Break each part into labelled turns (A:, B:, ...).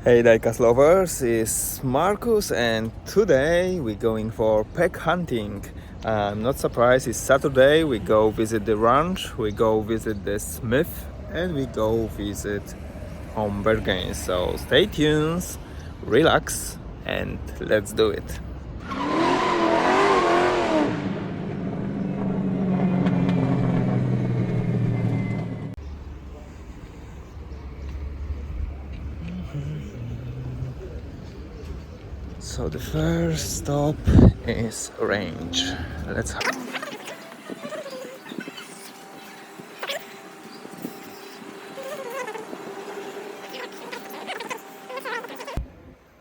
A: Hey diecast lovers, it's Marcus and today we're going for peg hunting. I'm not surprised, it's Saturday, we go visit the ranch, we go visit the smith and we go visit home bargains. So stay tuned, relax and let's do it. So the first stop is range. Let's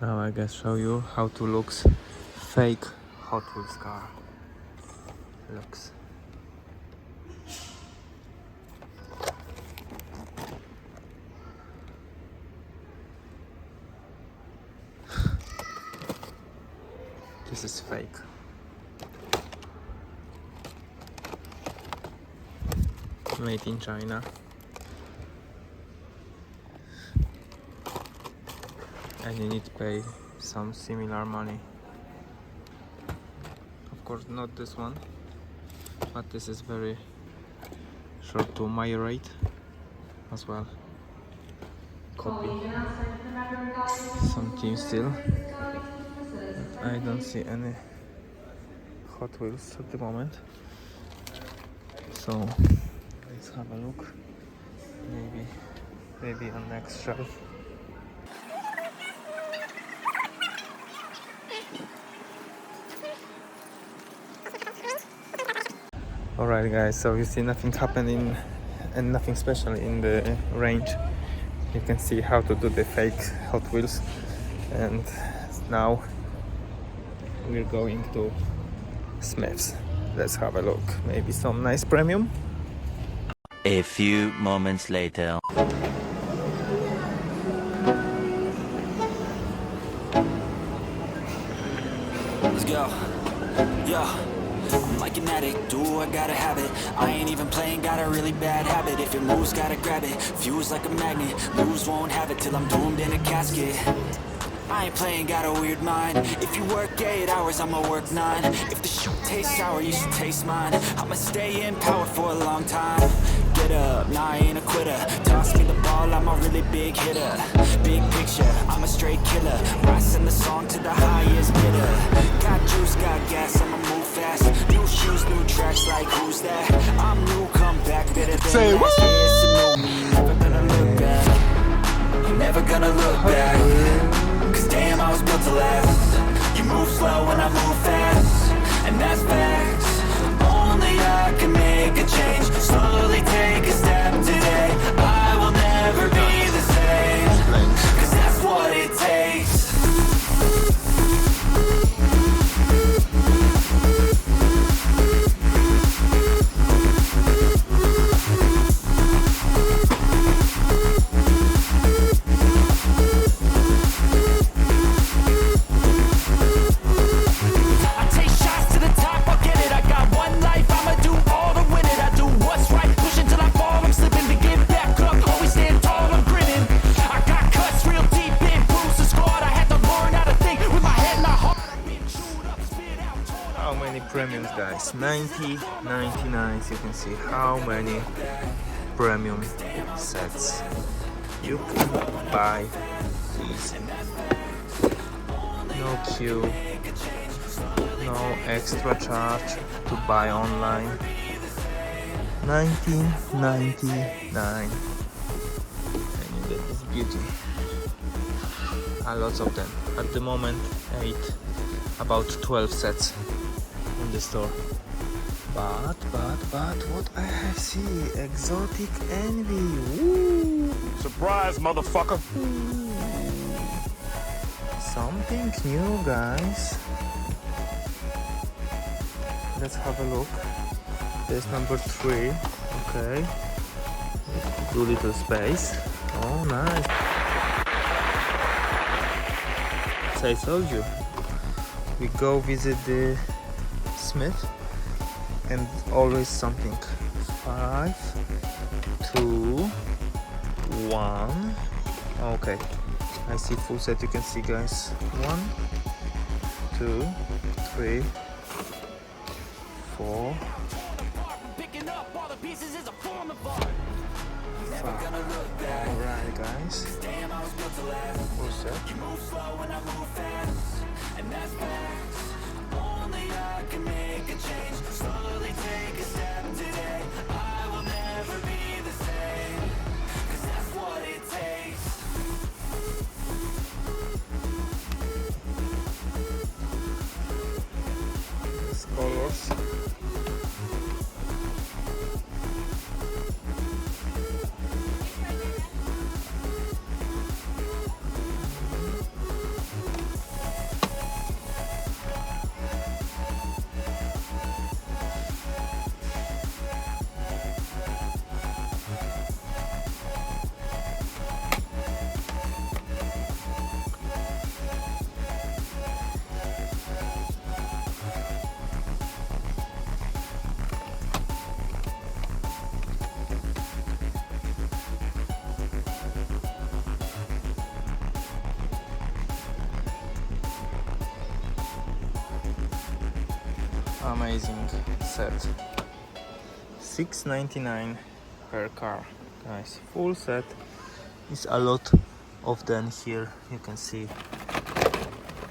A: now I guess show you how to looks fake Hot Wheels car. Looks. This is fake. Made in China. And you need to pay some similar money. Of course not this one, but this is very short to migrate as well. Copy. Some team still. I don't see any Hot Wheels at the moment. So let's have a look. Maybe on next shelf. Alright guys, so you see nothing happening and nothing special in the range. You can see how to do the fake Hot Wheels, and now we're going to Smith's. Let's have a look. Maybe some nice premium.
B: A few moments later.
C: Let's go. Yeah. I'm like an addict, do I gotta have it. I ain't even playing, got a really bad habit. If it moves, gotta grab it. Fuse like a magnet, lose, won't have it till I'm doomed in a casket. I ain't playing, got a weird mind. If you work 8 hours, I'ma work 9. If the shoot tastes sour, you should taste mine. I'ma stay in power for a long time. Get up, nah, I ain't a quitter. Toss me the ball, I'm a really big hitter. Big picture, I'm a straight killer. Rising the song to the highest bidder. Got juice, got gas, I'ma move fast. New shoes, new tracks, like who's that? I'm new, come back, better than
A: Say
C: last. Yeah, it's a new me, never gonna look back. You're never gonna look back. Cause damn, I was built to last. You move slow and I move fast, and that's facts. Only I can make a change. Slowly take a step today. I will never be the same. Cause that's what it takes.
A: Premiums guys, 90, 99. You can see how many premium sets you can buy easy. No queue, no extra charge to buy online. 19.99 and you get this beauty. Lots of them at the moment. About 12 sets in the store. But what I have seen, exotic envy. Woo.
D: Surprise, motherfucker.
A: Something new guys. Let's have a look. There's number 3. Okay, do little space. Oh nice. As I told you, we go visit the Smith and always something. 5, 2, 1. Okay, I see full set, you can see guys. 1, 2, 3, 4, 5. Alright guys, full set. These colors. Amazing set. $6.99 per car, guys. Full set is a lot of them here. You can see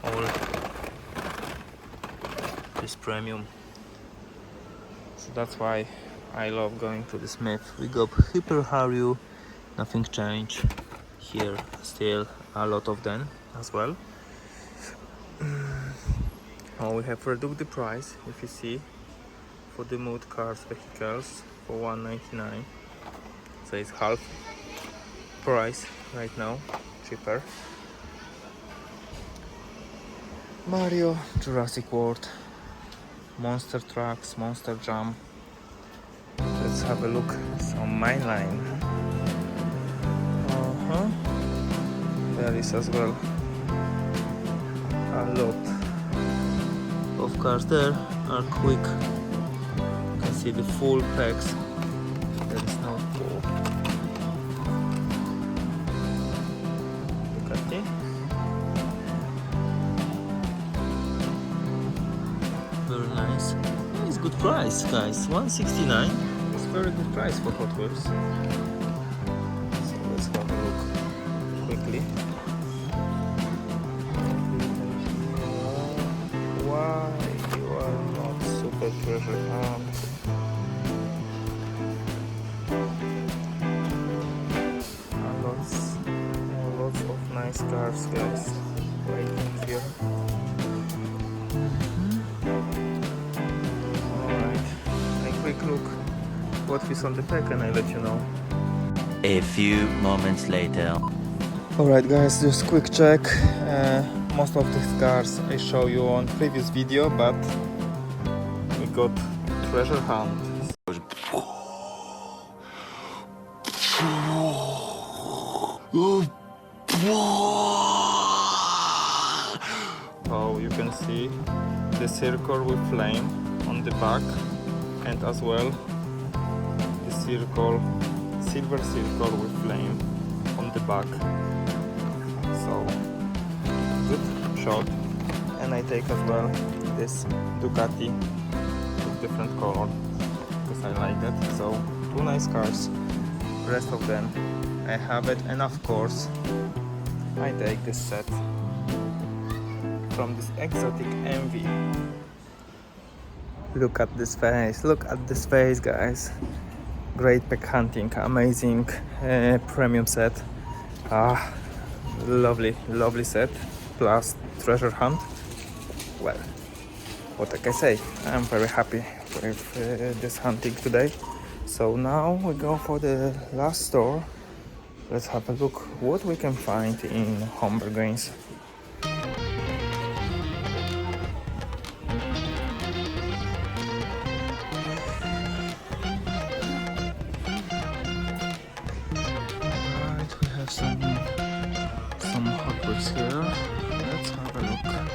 A: all this premium. So that's why I love going to the Smith. We got Hyper Harrier, nothing changed. Here still a lot of them as well. Oh, we have reduced the price, if you see, for the mood cars vehicles for $1.99. So it's half price right now, cheaper. Mario, Jurassic World, Monster Trucks, Monster Jam. Let's have a look. Some mainline. There is as well a lot of cars there are quick. You can see the full packs. There is no full. Look at it. Very nice. It's good price, guys. $169. It's very good price for Hot Wheels. So let's have a look quickly. Why you are not super treasure hunt? Lots of nice cars, guys, waiting here. Alright, a quick look what is on the pack and I'll let you know.
B: A few moments later.
A: Alright guys, just quick check. Most of these cars I show you on previous video, but we got treasure hunt. Oh, you can see the circle with flame on the back, and as well the circle, silver circle with flame on the back. So good shot. And I take as well this Ducati with different color because I like that. So 2 nice cars. Rest of them I have it, and of course I take this set from this exotic envy. Look at this face, look at this face, guys. Great pack hunting, amazing premium set. Lovely set, plus treasure hunt. Well, what can I say? I'm very happy with this hunting today. So now we go for the last store. Let's have a look what we can find in Humber Games. Alright, we have some Hot Wheels here. Let's have a look what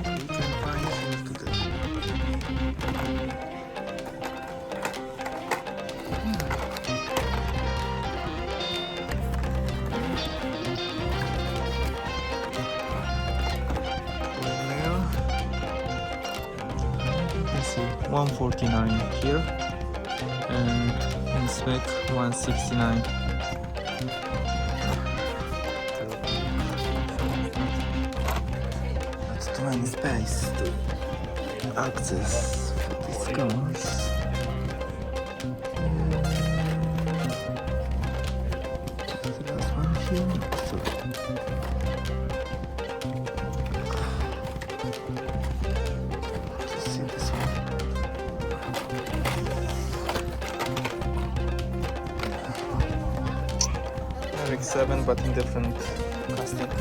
A: we can find here today. 149 here, and in spec 169. Not too many space to access these cars. The last one here. So see this one. RX-7, but in different casting.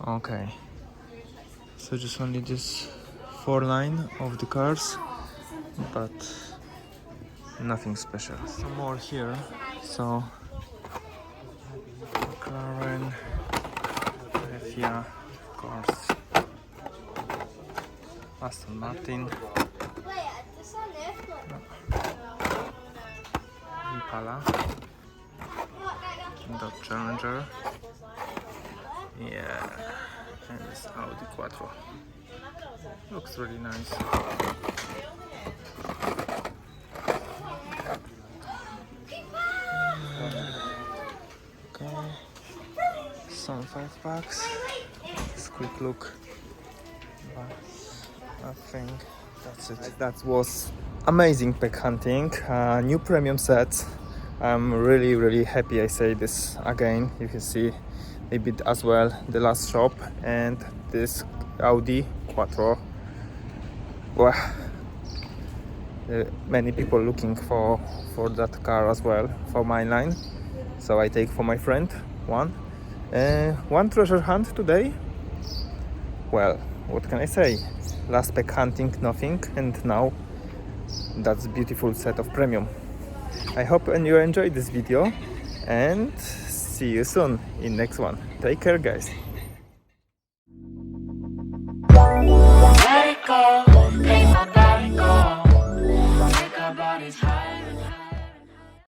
A: Okay, so just only this 4 line of the cars, but nothing special. Some more here. So McLaren, Refia, of course, Aston Martin, Impala, Dodge Challenger, yeah, and this Audi Quattro. Looks really nice. Okay, some 5-packs. Just quick look, but I think that's it. That was amazing pack hunting. New premium set. I'm really happy. I say this again. You can see a bit as well the last shop, and this Audi Quattro. Well, many people looking for that car as well for my line, so I take for my friend one treasure hunt today. Well, what can I say? Last pack hunting, nothing, and now that's beautiful set of premium. I hope you enjoyed this video, and see you soon in next one. Take care, guys.